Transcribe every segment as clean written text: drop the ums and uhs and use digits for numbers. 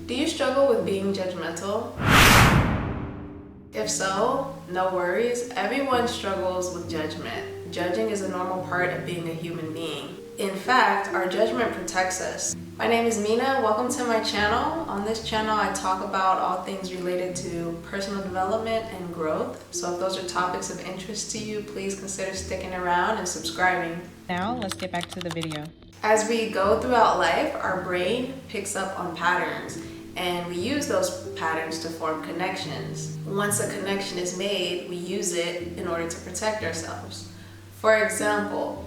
Do you struggle with being judgmental? If so, no worries. Everyone struggles with judgment. Judging is a normal part of being a human being. In fact, our judgment protects us. My name is Mina. Welcome to my channel. On this channel, I talk about all things related to personal development and growth. So if those are topics of interest to you, please consider sticking around and subscribing. Now, let's get back to the video. As we go throughout life, our brain picks up on patterns, and we use those patterns to form connections. Once a connection is made, we use it in order to protect ourselves. For example,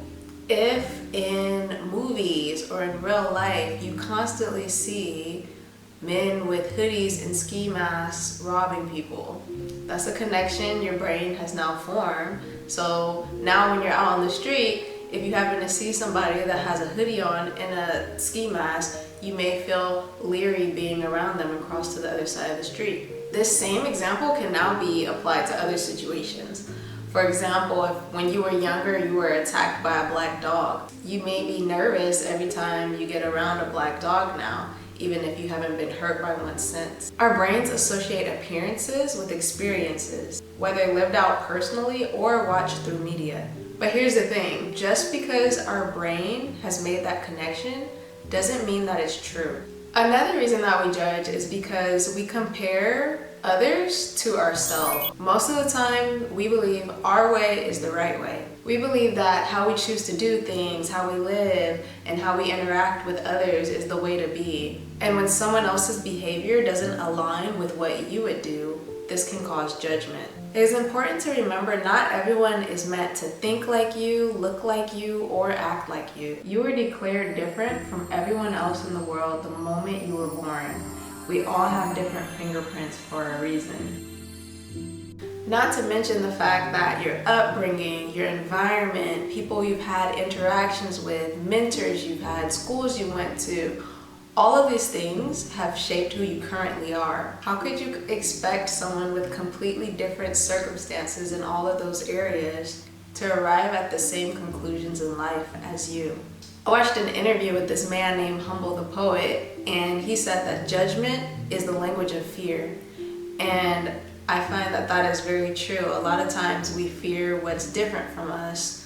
if in movies or in real life you constantly see men with hoodies and ski masks robbing people, that's a connection your brain has now formed. So now when you're out on the street, if you happen to see somebody that has a hoodie on and a ski mask, you may feel leery being around them and cross to the other side of the street. This same example can now be applied to other situations. For example, if when you were younger you were attacked by a black dog, you may be nervous every time you get around a black dog now, even if you haven't been hurt by one since. Our brains associate appearances with experiences, whether lived out personally or watched through media. But here's the thing, just because our brain has made that connection doesn't mean that it's true. Another reason that we judge is because we compare others to ourselves. Most of the time, we believe our way is the right way. We believe that how we choose to do things, how we live, and how we interact with others is the way to be. And when someone else's behavior doesn't align with what you would do, this can cause judgment. It is important to remember not everyone is meant to think like you, look like you, or act like you. You were declared different from everyone else in the world the moment you were born. We all have different fingerprints for a reason. Not to mention the fact that your upbringing, your environment, people you've had interactions with, mentors you've had, schools you went to, all of these things have shaped who you currently are. How could you expect someone with completely different circumstances in all of those areas to arrive at the same conclusions in life as you? I watched an interview with this man named Humble the Poet, and he said that judgment is the language of fear. And I find that that is very true. A lot of times we fear what's different from us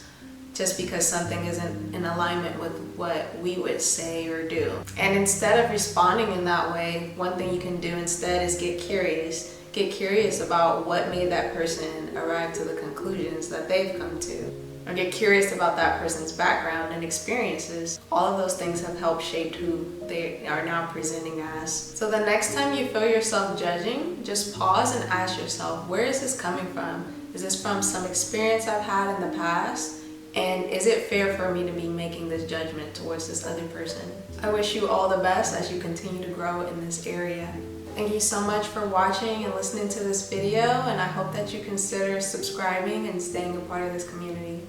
just because something isn't in alignment with what we would say or do. And instead of responding in that way, one thing you can do instead is get curious. Get curious about what made that person arrive to the conclusions that they've come to. Or get curious about that person's background and experiences. All of those things have helped shape who they are now presenting as. So the next time you feel yourself judging, just pause and ask yourself, where is this coming from? Is this from some experience I've had in the past? And is it fair for me to be making this judgment towards this other person? I wish you all the best as you continue to grow in this area. Thank you so much for watching and listening to this video, and I hope that you consider subscribing and staying a part of this community.